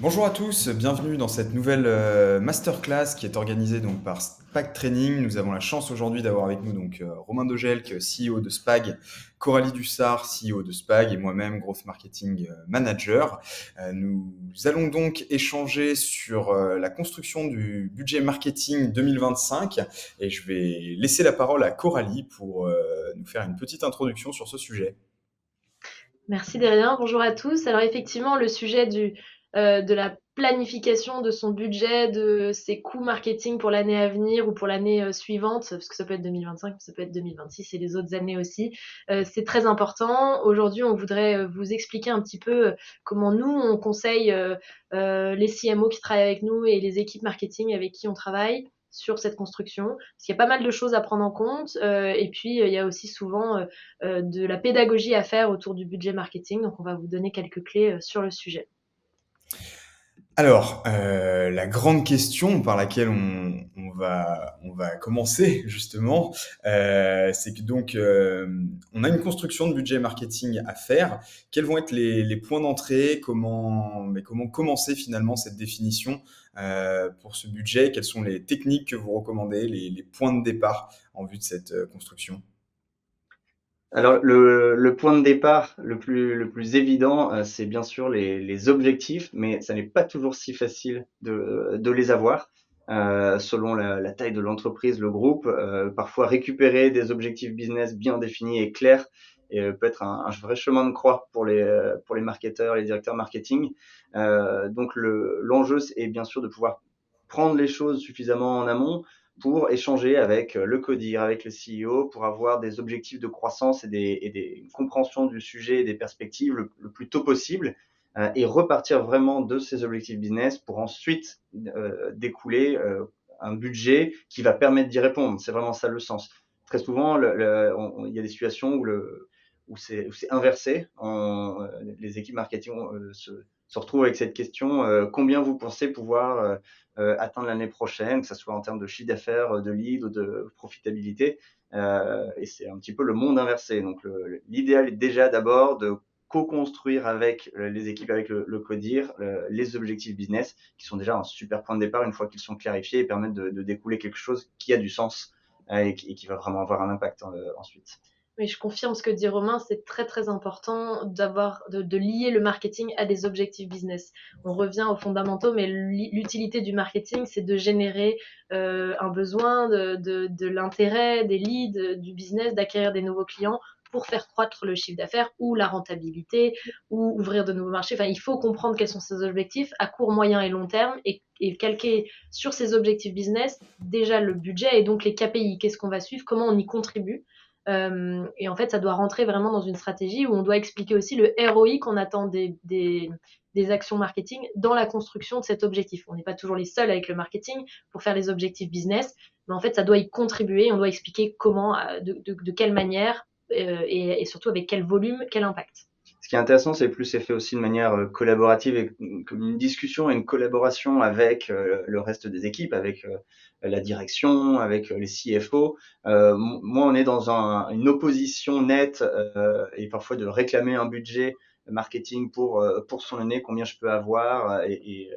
Bonjour à tous, bienvenue dans cette nouvelle masterclass qui est organisée donc par Spag Training. Nous avons la chance aujourd'hui d'avoir avec nous Romain Dogelc, CEO de Spag, Coralie Dussard, CEO de Spag et moi-même, Growth Marketing Manager. Nous allons donc échanger sur la construction du budget marketing 2025 et je vais laisser la parole à Coralie pour nous faire une petite introduction sur ce sujet. Merci Derrien, bonjour à tous. Alors effectivement, le sujet de la planification de son budget, de ses coûts marketing pour l'année à venir ou pour l'année suivante, parce que ça peut être 2025, ça peut être 2026 et les autres années aussi, c'est très important. Aujourd'hui, on voudrait vous expliquer un petit peu comment nous, on conseille les CMO qui travaillent avec nous et les équipes marketing avec qui on travaille sur cette construction. Parce qu'il y a pas mal de choses à prendre en compte. Et puis, il y a aussi souvent de la pédagogie à faire autour du budget marketing. Donc, on va vous donner quelques clés sur le sujet. Alors, la grande question par laquelle on va commencer justement, c'est que on a une construction de budget marketing à faire. Quels vont être les points d'entrée? Comment commencer finalement cette définition pour ce budget? Quelles sont les techniques que vous recommandez, les points de départ en vue de cette construction? Alors le point de départ le plus évident, c'est bien sûr les objectifs, mais ça n'est pas toujours si facile de les avoir, selon la taille de l'entreprise, le groupe. Parfois récupérer des objectifs business bien définis et clairs peut être un vrai chemin de croix pour les marketeurs, les directeurs marketing. Donc l'enjeu est bien sûr de pouvoir prendre les choses suffisamment en amont pour échanger avec le codir, avec le CEO, pour avoir des objectifs de croissance une compréhension du sujet et des perspectives le plus tôt possible, et repartir vraiment de ces objectifs business pour ensuite découler un budget qui va permettre d'y répondre. C'est vraiment ça le sens. Très souvent, il y a des situations où c'est inversé. Les équipes marketing se retrouvent avec cette question, combien vous pensez pouvoir atteindre l'année prochaine, que ce soit en termes de chiffre d'affaires, de lead ou de profitabilité. Et c'est un petit peu le monde inversé. Donc l'idéal est déjà d'abord de co-construire avec les équipes, avec le codir, les objectifs business, qui sont déjà un super point de départ une fois qu'ils sont clarifiés et permettent de découler quelque chose qui a du sens et qui va vraiment avoir un impact ensuite. Oui, je confirme ce que dit Romain, c'est très très important de lier le marketing à des objectifs business. On revient aux fondamentaux, mais l'utilité du marketing, c'est de générer un besoin, de l'intérêt, des leads, du business, d'acquérir des nouveaux clients pour faire croître le chiffre d'affaires ou la rentabilité ou ouvrir de nouveaux marchés. Enfin, il faut comprendre quels sont ces objectifs à court, moyen et long terme et calquer sur ces objectifs business déjà le budget et donc les KPI. Qu'est-ce qu'on va suivre? Comment on y contribue? Et en fait, ça doit rentrer vraiment dans une stratégie où on doit expliquer aussi le ROI qu'on attend des actions marketing dans la construction de cet objectif. On n'est pas toujours les seuls avec le marketing pour faire les objectifs business, mais en fait, ça doit y contribuer. On doit expliquer comment, de quelle manière et surtout avec quel volume, quel impact. Ce qui est intéressant, c'est plus c'est fait aussi de manière collaborative et comme une discussion et une collaboration avec le reste des équipes, avec la direction, avec les CFO. Moi, on est dans une opposition nette et parfois de réclamer un budget marketing pour son année, combien je peux avoir et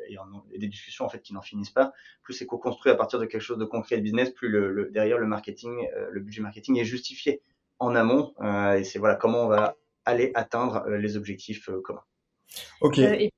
des discussions en fait qui n'en finissent pas. Plus c'est co-construit à partir de quelque chose de concret de business, plus derrière le marketing, le budget marketing est justifié en amont et c'est voilà comment on va aller atteindre les objectifs communs. Ok. Et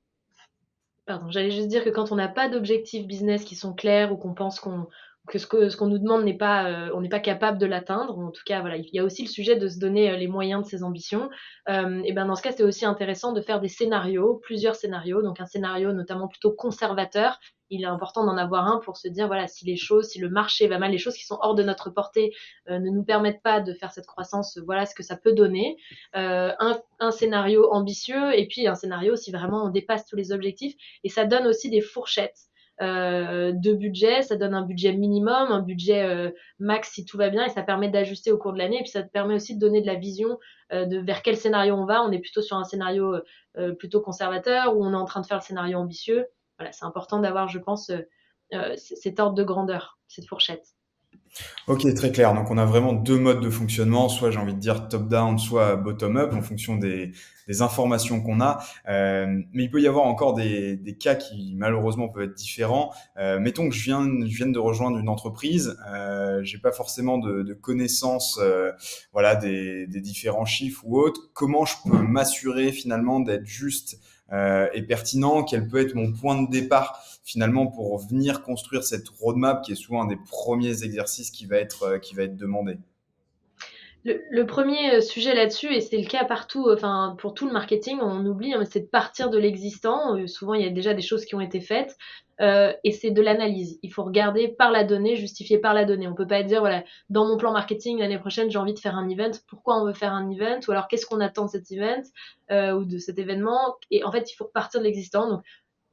pardon, j'allais juste dire que quand on n'a pas d'objectifs business qui sont clairs ou qu'on pense que ce qu'on nous demande n'est pas, on n'est pas capable de l'atteindre, ou en tout cas, voilà, il y a aussi le sujet de se donner les moyens de ses ambitions. Et ben dans ce cas, c'est aussi intéressant de faire des scénarios, plusieurs scénarios, donc un scénario notamment plutôt conservateur. Il est important d'en avoir un pour se dire, voilà, si le marché va mal, les choses qui sont hors de notre portée ne nous permettent pas de faire cette croissance, voilà ce que ça peut donner. Un scénario ambitieux et puis un scénario si vraiment on dépasse tous les objectifs et ça donne aussi des fourchettes de budget, ça donne un budget minimum, un budget max si tout va bien et ça permet d'ajuster au cours de l'année et puis ça te permet aussi de donner de la vision de vers quel scénario on va. On est plutôt sur un scénario plutôt conservateur ou on est en train de faire le scénario ambitieux. Voilà, c'est important d'avoir, je pense, cet ordre de grandeur, cette fourchette. Ok, très clair. Donc, on a vraiment deux modes de fonctionnement, soit j'ai envie de dire top-down, soit bottom-up, en fonction des informations qu'on a. Mais il peut y avoir encore des cas qui malheureusement peuvent être différents. Mettons que je vienne de rejoindre une entreprise, j'ai pas forcément de connaissances, voilà, des différents chiffres ou autres. Comment je peux m'assurer finalement d'être juste et pertinent? Quel peut être mon point de départ finalement pour venir construire cette roadmap qui est souvent un des premiers exercices qui va être demandé. Le premier sujet là-dessus, et c'est le cas partout, enfin pour tout le marketing, on oublie, hein, c'est de partir de l'existant. Souvent, il y a déjà des choses qui ont été faites, et c'est de l'analyse. Il faut regarder par la donnée, justifier par la donnée. On peut pas dire, voilà, dans mon plan marketing l'année prochaine, j'ai envie de faire un event. Pourquoi on veut faire un event? Ou alors, qu'est-ce qu'on attend de cet event, ou de cet événement? Et en fait, il faut partir de l'existant. Donc,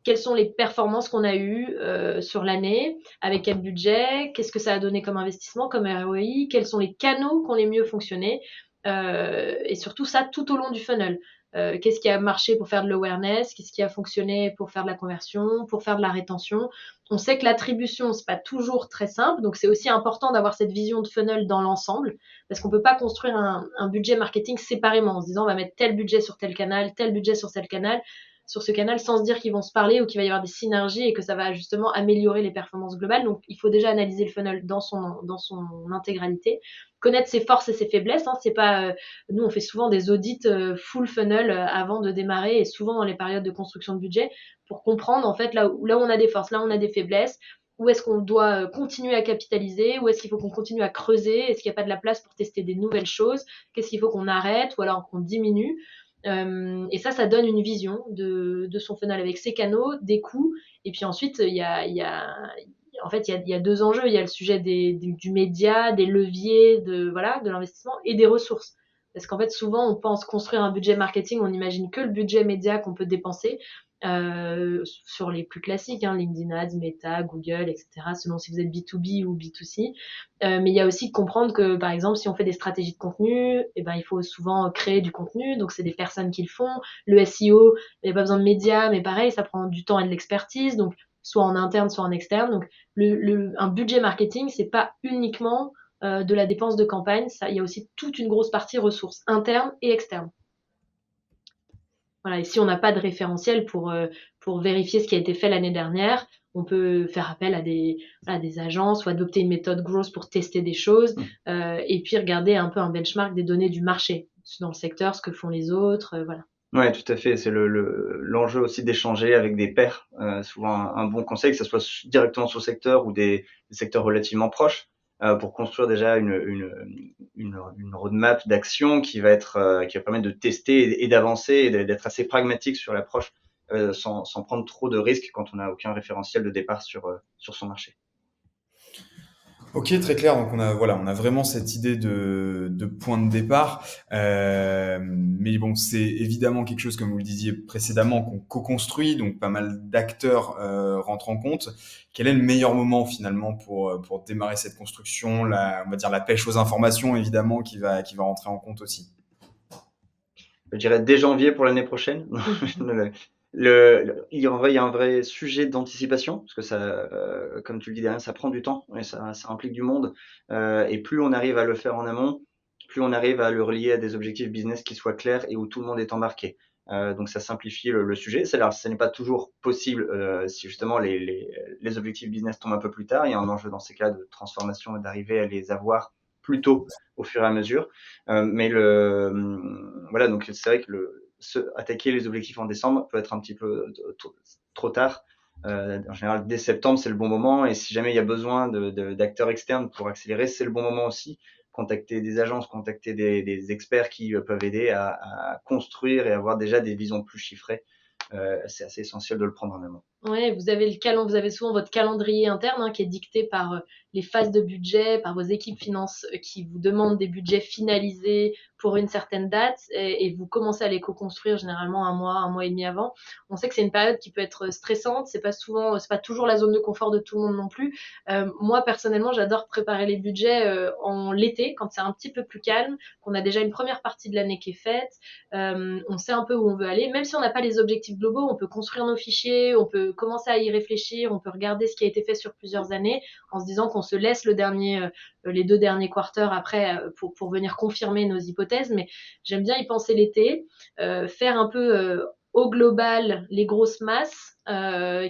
quelles sont les performances qu'on a eues sur l'année, avec quel budget, qu'est-ce que ça a donné comme investissement, comme ROI, quels sont les canaux qui ont les mieux fonctionné, et surtout ça tout au long du funnel. Qu'est-ce qui a marché pour faire de l'awareness, qu'est-ce qui a fonctionné pour faire de la conversion, pour faire de la rétention. On sait que l'attribution, c'est pas toujours très simple, donc c'est aussi important d'avoir cette vision de funnel dans l'ensemble, parce qu'on peut pas construire un budget marketing séparément en se disant on va mettre tel budget sur tel canal, tel budget sur tel canal, sur ce canal sans se dire qu'ils vont se parler ou qu'il va y avoir des synergies et que ça va justement améliorer les performances globales. Donc, il faut déjà analyser le funnel dans son intégralité, connaître ses forces et ses faiblesses. Hein. C'est pas, nous, on fait souvent des audits full funnel avant de démarrer et souvent dans les périodes de construction de budget pour comprendre en fait là où on a des forces, là où on a des faiblesses. Où est-ce qu'on doit continuer à capitaliser? Où est-ce qu'il faut qu'on continue à creuser? Est-ce qu'il n'y a pas de la place pour tester des nouvelles choses? Qu'est-ce qu'il faut qu'on arrête ou alors qu'on diminue? Et ça donne une vision de son funnel avec ses canaux, des coûts. Et puis ensuite, en fait, il y a deux enjeux. Il y a le sujet du média, des leviers, voilà, de l'investissement et des ressources. Parce qu'en fait, souvent, on pense construire un budget marketing, on imagine que le budget média qu'on peut dépenser sur les plus classiques, hein, LinkedIn Ads, Meta, Google, etc., selon si vous êtes B2B ou B2C. Mais il y a aussi comprendre que, par exemple, si on fait des stratégies de contenu, eh ben, il faut souvent créer du contenu. Donc, c'est des personnes qui le font. Le SEO, il n'y a pas besoin de médias, mais pareil, ça prend du temps et de l'expertise. Donc, soit en interne, soit en externe. Donc, un budget marketing, c'est pas uniquement de la dépense de campagne. Ça, il y a aussi toute une grosse partie ressources internes et externes. Voilà, et si on n'a pas de référentiel pour vérifier ce qui a été fait l'année dernière, on peut faire appel à des agences ou adopter une méthode growth pour tester des choses, et puis regarder un peu un benchmark des données du marché dans le secteur, ce que font les autres, voilà. Ouais, tout à fait. C'est l'enjeu aussi d'échanger avec des pairs. Souvent un bon conseil, que ce soit directement sur le secteur ou des secteurs relativement proches, pour construire déjà une roadmap d'action qui va permettre de tester et d'avancer et d'être assez pragmatique sur l'approche, sans prendre trop de risques quand on n'a aucun référentiel de départ sur son marché. Ok, très clair. Donc voilà, on a vraiment cette idée de point de départ. Mais bon, c'est évidemment quelque chose, comme vous le disiez précédemment, qu'on co-construit. Donc pas mal d'acteurs rentrent en compte. Quel est le meilleur moment finalement pour démarrer cette construction? On va dire la pêche aux informations, évidemment, qui va rentrer en compte aussi. Je dirais dès janvier pour l'année prochaine. Il y a un vrai sujet d'anticipation, parce que ça, comme tu le dis derrière, ça prend du temps et ça implique du monde. Et plus on arrive à le faire en amont, plus on arrive à le relier à des objectifs business qui soient clairs et où tout le monde est embarqué. Donc ça simplifie le sujet. Alors, ce n'est pas toujours possible si justement les objectifs business tombent un peu plus tard. Il y a un enjeu dans ces cas de transformation et d'arriver à les avoir plus tôt au fur et à mesure. Mais voilà, donc c'est vrai que attaquer les objectifs en décembre peut être un petit peu trop tard. En général, dès septembre, c'est le bon moment. Et si jamais il y a besoin d'acteurs externes pour accélérer, c'est le bon moment aussi. Contacter des agences, contacter des experts qui peuvent aider à construire et avoir déjà des visions plus chiffrées. C'est assez essentiel de le prendre en amont. Ouais, vous avez souvent votre calendrier interne qui est dicté par les phases de budget, par vos équipes finances qui vous demandent des budgets finalisés pour une certaine date et vous commencez à les co-construire généralement un mois et demi avant. On sait que c'est une période qui peut être stressante, c'est pas toujours la zone de confort de tout le monde non plus. Moi personnellement, j'adore préparer les budgets en l'été quand c'est un petit peu plus calme, qu'on a déjà une première partie de l'année qui est faite, on sait un peu où on veut aller, même si on n'a pas les objectifs globaux, on peut construire nos fichiers, on peut commencer à y réfléchir, on peut regarder ce qui a été fait sur plusieurs années en se disant qu'on se laisse les 2 derniers quarters après pour venir confirmer nos hypothèses, mais j'aime bien y penser l'été, faire un peu au global les grosses masses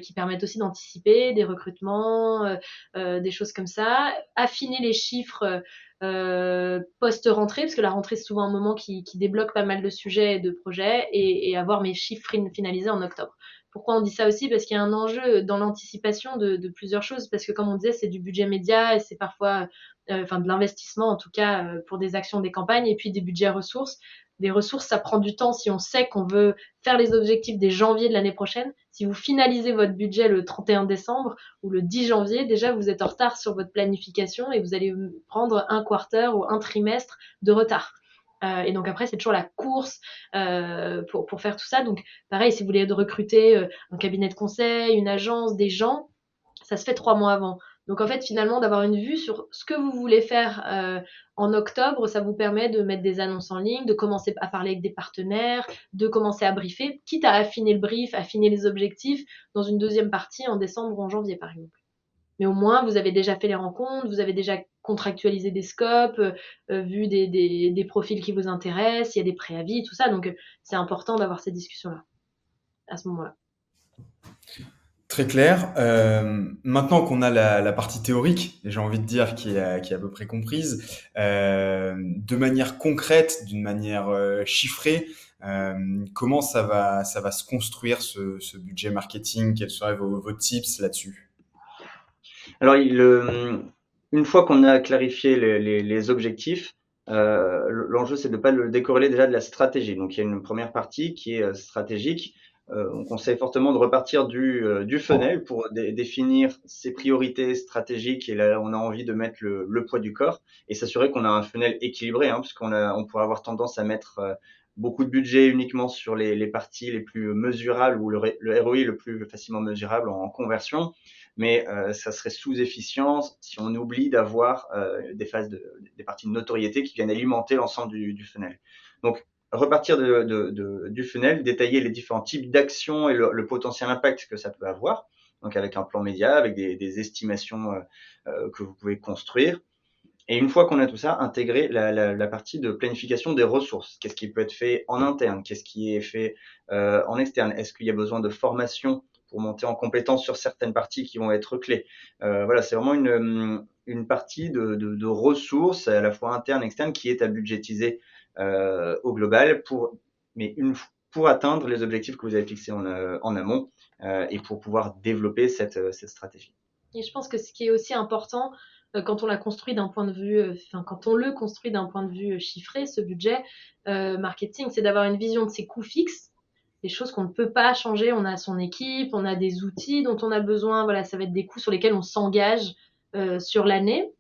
qui permettent aussi d'anticiper des recrutements, des choses comme ça, affiner les chiffres post-rentrée, parce que la rentrée c'est souvent un moment qui débloque pas mal de sujets et de projets, et avoir mes chiffres finalisés en octobre. Pourquoi on dit ça aussi? Parce qu'il y a un enjeu dans l'anticipation de plusieurs choses, parce que comme on disait, c'est du budget média et c'est parfois de l'investissement en tout cas pour des actions, des campagnes, et puis des budgets ressources. Des ressources, ça prend du temps si on sait qu'on veut faire les objectifs dès janvier de l'année prochaine. Si vous finalisez votre budget le 31 décembre ou le 10 janvier, déjà vous êtes en retard sur votre planification et vous allez prendre un quarter ou un trimestre de retard. Et donc après, c'est toujours la course pour faire tout ça. Donc pareil, si vous voulez recruter un cabinet de conseil, une agence, des gens, ça se fait 3 mois avant. Donc en fait, finalement, d'avoir une vue sur ce que vous voulez faire en octobre, ça vous permet de mettre des annonces en ligne, de commencer à parler avec des partenaires, de commencer à briefer, quitte à affiner le brief, affiner les objectifs dans une deuxième partie en décembre ou en janvier, par exemple. Mais au moins, vous avez déjà fait les rencontres, vous avez déjà contractualisé des scopes, vu des profils qui vous intéressent, il y a des préavis, tout ça. Donc c'est important d'avoir ces discussions-là à ce moment-là. Très clair. Maintenant qu'on a la partie théorique, j'ai envie de dire, qui est à peu près comprise, de manière concrète, d'une manière chiffrée, comment ça va se construire ce budget marketing? Quels seraient vos tips là-dessus? Alors, une fois qu'on a clarifié les objectifs, l'enjeu c'est de ne pas le décorréler déjà de la stratégie. Donc, il y a une première partie qui est stratégique. On conseille fortement de repartir du funnel pour définir ses priorités stratégiques, et là on a envie de mettre le poids du corps et s'assurer qu'on a un funnel équilibré, hein, parce on pourrait avoir tendance à mettre beaucoup de budget uniquement sur les parties les plus mesurables ou le ROI le plus facilement mesurable en conversion, mais ça serait sous-efficient si on oublie d'avoir des parties de notoriété qui viennent alimenter l'ensemble du funnel. Donc repartir du funnel, détailler les différents types d'actions et le potentiel impact que ça peut avoir, donc avec un plan média, avec des estimations que vous pouvez construire. Et une fois qu'on a tout ça, intégrer la partie de planification des ressources. Qu'est-ce qui peut être fait en interne? Qu'est-ce qui est fait en externe? Est-ce qu'il y a besoin de formation pour monter en compétence sur certaines parties qui vont être clés? Voilà, c'est vraiment une partie de ressources, à la fois interne et externe, qui est à budgétiser au global pour atteindre les objectifs que vous avez fixés en amont et pour pouvoir développer cette stratégie. Et je pense que ce qui est aussi important quand on l'a construit d'un point de vue, quand on le construit d'un point de vue chiffré, ce budget marketing, c'est d'avoir une vision de ses coûts fixes, des choses qu'on ne peut pas changer. On a son équipe, on a des outils dont on a besoin. Voilà, ça va être des coûts sur lesquels on s'engage sur l'année,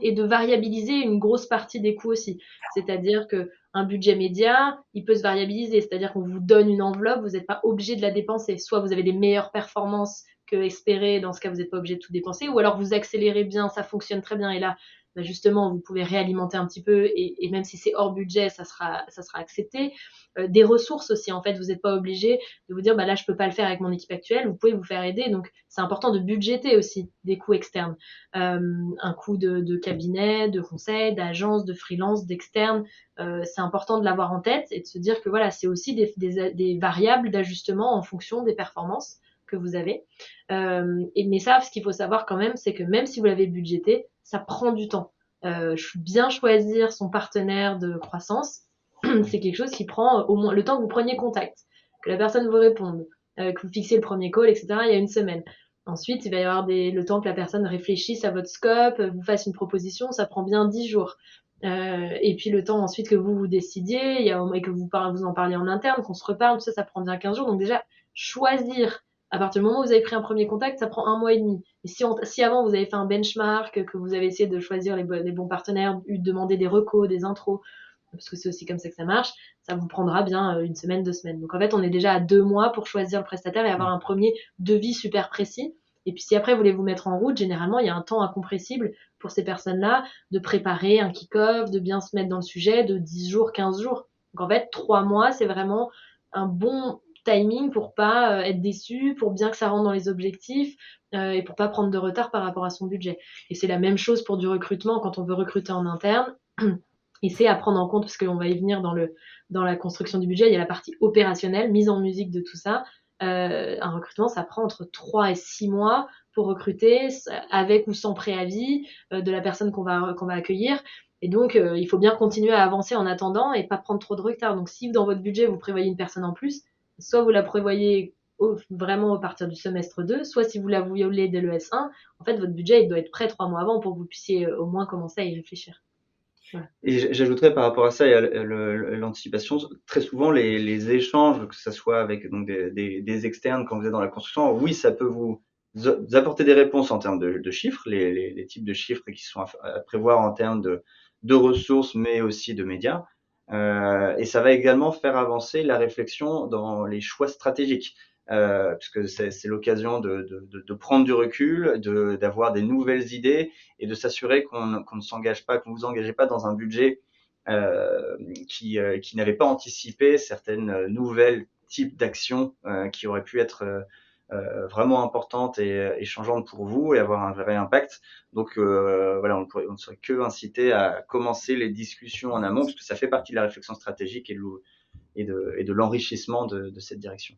et de variabiliser une grosse partie des coûts aussi. C'est-à-dire que un budget média, il peut se variabiliser. C'est-à-dire qu'on vous donne une enveloppe, vous n'êtes pas obligé de la dépenser. Soit vous avez des meilleures performances que espérées, dans ce cas, vous n'êtes pas obligé de tout dépenser, ou alors vous accélérez bien, ça fonctionne très bien, et là, bah justement, vous pouvez réalimenter un petit peu, et même si c'est hors budget, ça sera accepté. Des ressources aussi, en fait, vous n'êtes pas obligé de vous dire, bah là, je peux pas le faire avec mon équipe actuelle, vous pouvez vous faire aider. Donc, c'est important de budgéter aussi des coûts externes. Un coût de cabinet, de conseil, d'agence, de freelance, d'externe. C'est important de l'avoir en tête et de se dire que voilà, c'est aussi des variables d'ajustement en fonction des performances que vous avez. Mais ça, ce qu'il faut savoir quand même, c'est que même si vous l'avez budgété, ça prend du temps. Bien choisir son partenaire de croissance, c'est quelque chose qui prend au moins le temps que vous preniez contact, que la personne vous réponde, que vous fixiez le premier call, etc. Il y a une semaine. Ensuite, il va y avoir le temps que la personne réfléchisse à votre scope, vous fasse une proposition, ça prend bien 10 jours. Et puis le temps ensuite que vous décidiez, et que vous en parliez en interne, qu'on se reparle, tout ça, ça prend bien 15 jours. Donc déjà, choisir, à partir du moment où vous avez pris un premier contact, ça prend 1 mois et demi. Et si avant vous avez fait un benchmark, que vous avez essayé de choisir les bons partenaires, demander des recos, des intros, parce que c'est aussi comme ça que ça marche, ça vous prendra bien 1 semaine, 2 semaines. Donc en fait, on est déjà à 2 mois pour choisir le prestataire et avoir un premier devis super précis. Et puis si après vous voulez vous mettre en route, généralement il y a un temps incompressible pour ces personnes-là de préparer un kick-off, de bien se mettre dans le sujet, de 10 jours, 15 jours. Donc en fait, 3 mois, c'est vraiment un bon timing pour pas être déçu, pour bien que ça rentre dans les objectifs et pour pas prendre de retard par rapport à son budget. Et c'est la même chose pour du recrutement quand on veut recruter en interne. Et c'est à prendre en compte parce qu'on va y venir dans la construction du budget. Il y a la partie opérationnelle, mise en musique de tout ça. Un recrutement, ça prend entre 3 et 6 mois pour recruter avec ou sans préavis de la personne qu'on va accueillir. Et donc, il faut bien continuer à avancer en attendant et pas prendre trop de retard. Donc, si dans votre budget, vous prévoyez une personne en plus, soit vous la prévoyez vraiment à partir du semestre 2, soit si vous la violez dès le S1, en fait, votre budget il doit être prêt 3 mois avant pour que vous puissiez au moins commencer à y réfléchir. Voilà. Et j'ajouterais par rapport à ça, il y a l'anticipation. Très souvent, les échanges, que ce soit avec donc des externes quand vous êtes dans la construction, oui, ça peut vous apporter des réponses en termes de chiffres, les types de chiffres qui sont à prévoir en termes de ressources, mais aussi de médias. Et ça va également faire avancer la réflexion dans les choix stratégiques. Puisque c'est l'occasion de prendre du recul, d'avoir des nouvelles idées et de s'assurer qu'on ne s'engage pas, qu'on vous engagez pas dans un budget qui n'avait pas anticipé certaines nouvelles types d'actions qui auraient pu être vraiment importantes et changeantes pour vous et avoir un vrai impact. Donc voilà, on ne serait que incité à commencer les discussions en amont, parce que ça fait partie de la réflexion stratégique et de l'enrichissement de cette direction.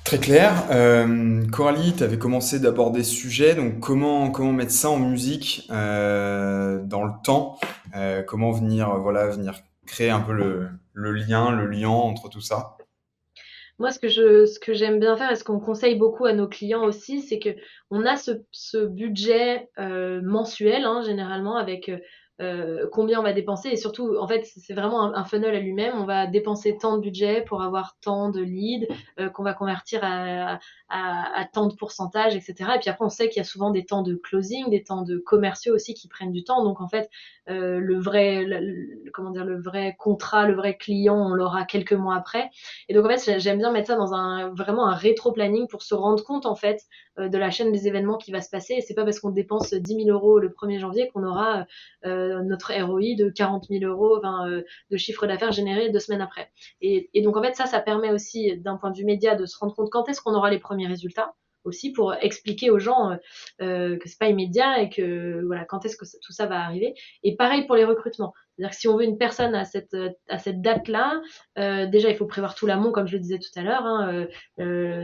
Très clair. Coralie, tu avais commencé d'aborder ce sujet, donc comment mettre ça en musique dans le temps, comment venir créer un peu le lien, le liant entre tout ça. Moi, ce que j'aime bien faire et ce qu'on conseille beaucoup à nos clients aussi, c'est que on a ce budget mensuel, hein, généralement, avec combien on va dépenser. Et surtout, en fait, c'est vraiment un funnel à lui-même. On va dépenser tant de budget pour avoir tant de leads qu'on va convertir à tant de pourcentage, etc. Et puis après, on sait qu'il y a souvent des temps de closing, des temps de commerciaux aussi qui prennent du temps. Donc, en fait, comment dire, le vrai contrat, le vrai client, on l'aura quelques mois après. Et donc, en fait, j'aime bien mettre ça dans vraiment un rétro-planning pour se rendre compte, en fait, de la chaîne des événements qui va se passer. Et c'est pas parce qu'on dépense 10 000 euros le 1er janvier qu'on aura notre ROI de 40 000 euros de chiffre d'affaires généré 2 semaines après. Et donc, en fait, ça permet aussi, d'un point de vue média, de se rendre compte quand est-ce qu'on aura les premiers résultats aussi pour expliquer aux gens que c'est pas immédiat et que voilà quand est-ce que tout ça va arriver. Et pareil pour les recrutements. C'est-à-dire que si on veut une personne à cette date-là, déjà il faut prévoir tout l'amont comme je le disais tout à l'heure, hein,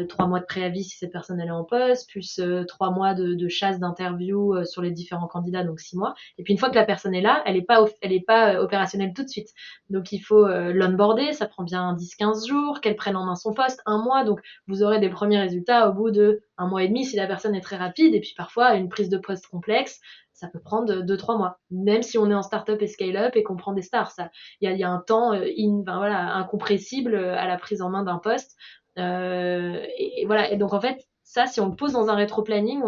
3 mois de préavis si cette personne elle est en poste, plus 3 mois de chasse d'interview sur les différents candidats, donc 6 mois. Et puis une fois que la personne est là, elle est pas opérationnelle tout de suite. Donc il faut l'onboarder, ça prend bien 10-15 jours, qu'elle prenne en main son poste, 1 mois. Donc vous aurez des premiers résultats au bout de 1 mois et demi si la personne est très rapide. Et puis parfois une prise de poste complexe, ça peut prendre 2-3 mois. Même si on est en start-up et scale-up et qu'on prend des stars, il y a un temps incompressible à la prise en main d'un poste. Et voilà. Et donc en fait, ça, si on le pose dans un rétro-planning,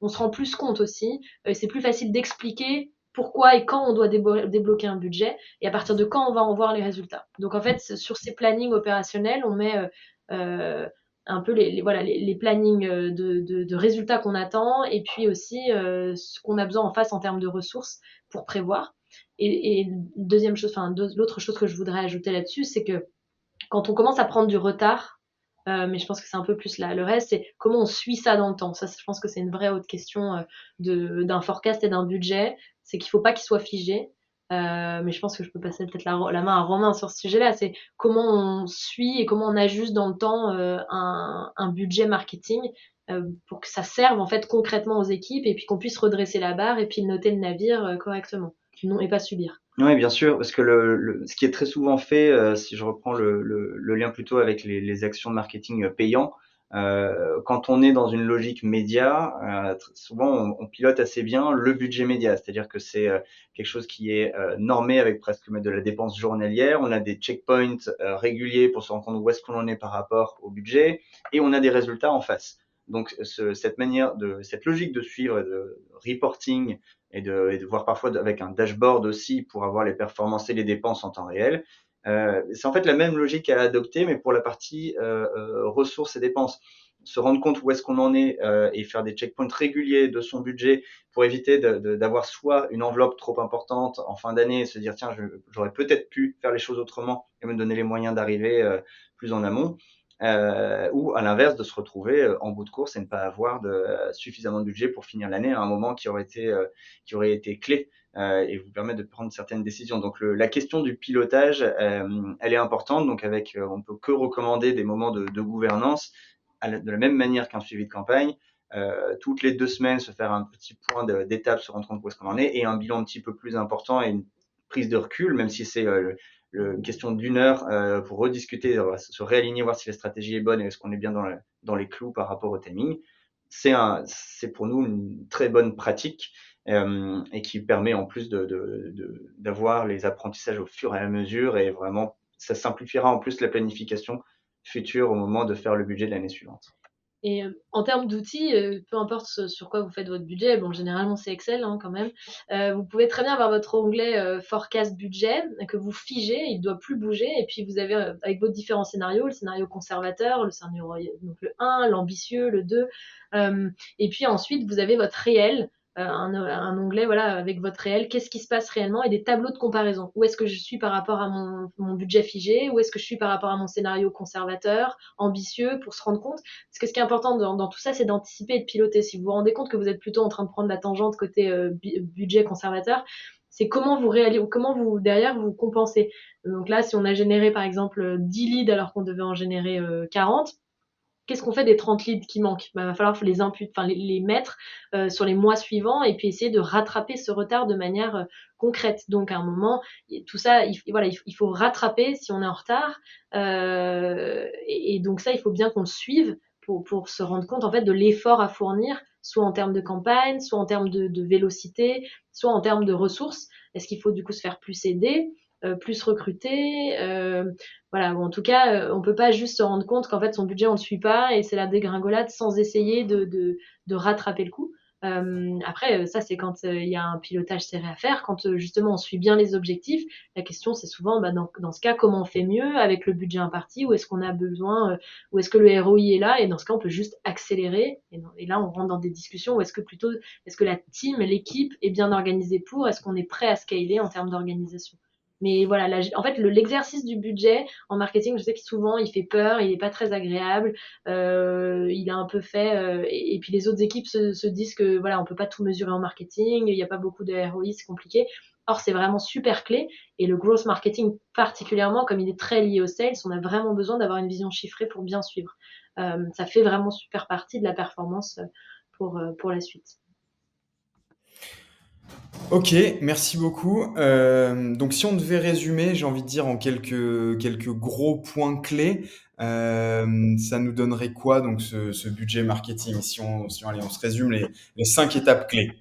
on se rend plus compte aussi. C'est plus facile d'expliquer pourquoi et quand on doit débloquer un budget et à partir de quand on va en voir les résultats. Donc en fait, sur ces plannings opérationnels, on met un peu les plannings de résultats qu'on attend et puis aussi ce qu'on a besoin en face en termes de ressources pour prévoir. Et deuxième chose, l'autre chose que je voudrais ajouter là-dessus, c'est que quand on commence à prendre du retard, mais je pense que c'est un peu plus là. Le reste, c'est comment on suit ça dans le temps. Ça, je pense que c'est une vraie autre question d'un forecast et d'un budget. C'est qu'il ne faut pas qu'il soit figé. Mais je pense que je peux passer peut-être la main à Romain sur ce sujet-là. C'est comment on suit et comment on ajuste dans le temps un budget marketing pour que ça serve en fait concrètement aux équipes et puis qu'on puisse redresser la barre et puis noter le navire correctement. Non, et pas subir. Oui, bien sûr, parce que ce qui est très souvent fait, si je reprends le lien plutôt avec les actions de marketing payants, quand on est dans une logique média, souvent on pilote assez bien le budget média, c'est-à-dire que c'est quelque chose qui est normé avec presque de la dépense journalière. On a des checkpoints réguliers pour se rendre compte où est-ce qu'on en est par rapport au budget, et on a des résultats en face. Donc cette logique de suivre, de reporting et de voir parfois avec un dashboard aussi pour avoir les performances et les dépenses en temps réel. C'est en fait la même logique à adopter, mais pour la partie ressources et dépenses. se rendre compte où est-ce qu'on en est et faire des checkpoints réguliers de son budget pour éviter d'avoir soit une enveloppe trop importante en fin d'année et se dire tiens, j'aurais peut-être pu faire les choses autrement et me donner les moyens d'arriver plus en amont, ou à l'inverse de se retrouver en bout de course et ne pas avoir suffisamment de budget pour finir l'année à un moment qui aurait été clé et vous permettre de prendre certaines décisions. Donc la question du pilotage, elle est importante. Donc on peut que recommander des moments de gouvernance de la même manière qu'un suivi de campagne. Toutes les 2 semaines, se faire un petit point d'étape, se rendre compte où est-ce qu'on en est, et un bilan un petit peu plus important et une prise de recul, même si c'est une question d'1 heure pour rediscuter, se réaligner, voir si la stratégie est bonne et est-ce qu'on est bien dans les clous par rapport au timing. C'est pour nous une très bonne pratique et qui permet en plus d'avoir les apprentissages au fur et à mesure, et vraiment, ça simplifiera en plus la planification future au moment de faire le budget de l'année suivante. Et en termes d'outils, peu importe sur quoi vous faites votre budget, bon, généralement c'est Excel hein, quand même. Vous pouvez très bien avoir votre onglet forecast budget que vous figez, il ne doit plus bouger. Et puis vous avez avec vos différents scénarios, le scénario conservateur, le scénario donc le 1, l'ambitieux, le 2. Et puis ensuite vous avez votre réel. Un onglet voilà, avec votre réel, qu'est-ce qui se passe réellement, et des tableaux de comparaison. Où est-ce que je suis par rapport à mon budget figé, où est-ce que je suis par rapport à mon scénario conservateur, ambitieux, pour se rendre compte. Parce que ce qui est important dans tout ça, c'est d'anticiper et de piloter. Si vous vous rendez compte que vous êtes plutôt en train de prendre la tangente côté budget conservateur, c'est comment vous derrière vous compensez. Donc là, si on a généré par exemple 10 leads alors qu'on devait en générer 40, qu'est-ce qu'on fait des 30 leads qui manquent? Bah, il va falloir les mettre sur les mois suivants et puis essayer de rattraper ce retard de manière concrète. Donc à un moment, tout ça, il faut rattraper si on est en retard. Et donc ça, il faut bien qu'on le suive pour se rendre compte en fait de l'effort à fournir, soit en termes de campagne, soit en termes de vélocité, soit en termes de ressources. Est-ce qu'il faut du coup se faire plus aider, plus recruter voilà, ou en tout cas, on peut pas juste se rendre compte qu'en fait son budget on ne suit pas et c'est la dégringolade sans essayer de rattraper le coup. Après, ça c'est quand il y a un pilotage serré à faire, quand justement on suit bien les objectifs. La question c'est souvent, bah, dans ce cas, comment on fait mieux avec le budget imparti, où est-ce qu'on a besoin, où est-ce que le ROI est là, et dans ce cas on peut juste accélérer. Et là on rentre dans des discussions où est-ce que la team, l'équipe est bien organisée est-ce qu'on est prêt à scaler en termes d'organisation. Mais voilà, en fait, l'exercice du budget en marketing, je sais que souvent, il fait peur, il n'est pas très agréable, il a un peu fait, et puis les autres équipes se disent que voilà, on peut pas tout mesurer en marketing, il n'y a pas beaucoup de ROI, c'est compliqué. Or, c'est vraiment super clé. Et le growth marketing, particulièrement, comme il est très lié au sales, on a vraiment besoin d'avoir une vision chiffrée pour bien suivre. Ça fait vraiment super partie de la performance pour la suite. Ok, merci beaucoup. Donc si on devait résumer, j'ai envie de dire en quelques gros points clés, ça nous donnerait quoi donc ce budget marketing allez, on se résume les 5 étapes clés.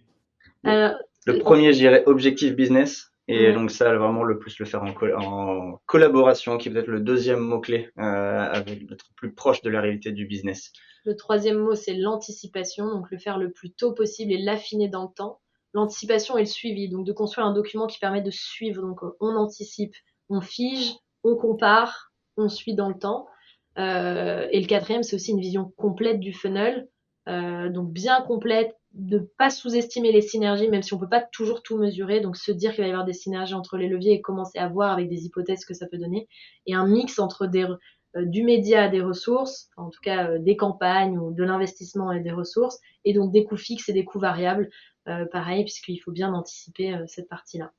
Alors, Le premier, je dirais objectif business. Et ouais. donc ça, vraiment le plus le faire en collaboration, qui est peut-être le deuxième mot-clé, avec d'être plus proche de la réalité du business. Le troisième mot, c'est l'anticipation, donc le faire le plus tôt possible et l'affiner dans le temps. L'anticipation et le suivi, donc de construire un document qui permet de suivre. Donc on anticipe, on fige, on compare, on suit dans le temps. Et le quatrième, c'est aussi une vision complète du funnel, donc bien complète, de pas sous-estimer les synergies, même si on peut pas toujours tout mesurer. Donc se dire qu'il va y avoir des synergies entre les leviers et commencer à voir avec des hypothèses que ça peut donner. Et un mix entre du média à des ressources, en tout cas des campagnes ou de l'investissement et des ressources, et donc des coûts fixes et des coûts variables, pareil, puisqu'il faut bien anticiper cette partie-là.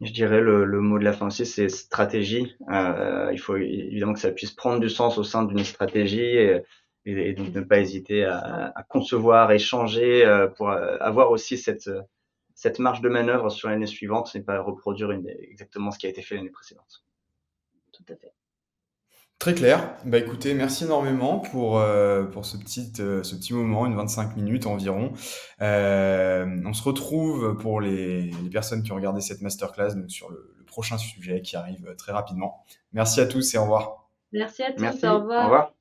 Je dirais le mot de la fin aussi, c'est stratégie. Il faut évidemment que ça puisse prendre du sens au sein d'une stratégie et donc ne pas hésiter à concevoir, échanger pour avoir aussi cette marge de manœuvre sur l'année suivante et pas reproduire exactement ce qui a été fait l'année précédente. Tout à fait. Très clair. Bah écoutez, merci énormément pour ce petit moment, une 25 minutes environ. On se retrouve pour les personnes qui ont regardé cette masterclass donc sur le prochain sujet qui arrive très rapidement. Merci à tous et au revoir. Merci à tous, Merci, au au revoir. revoir.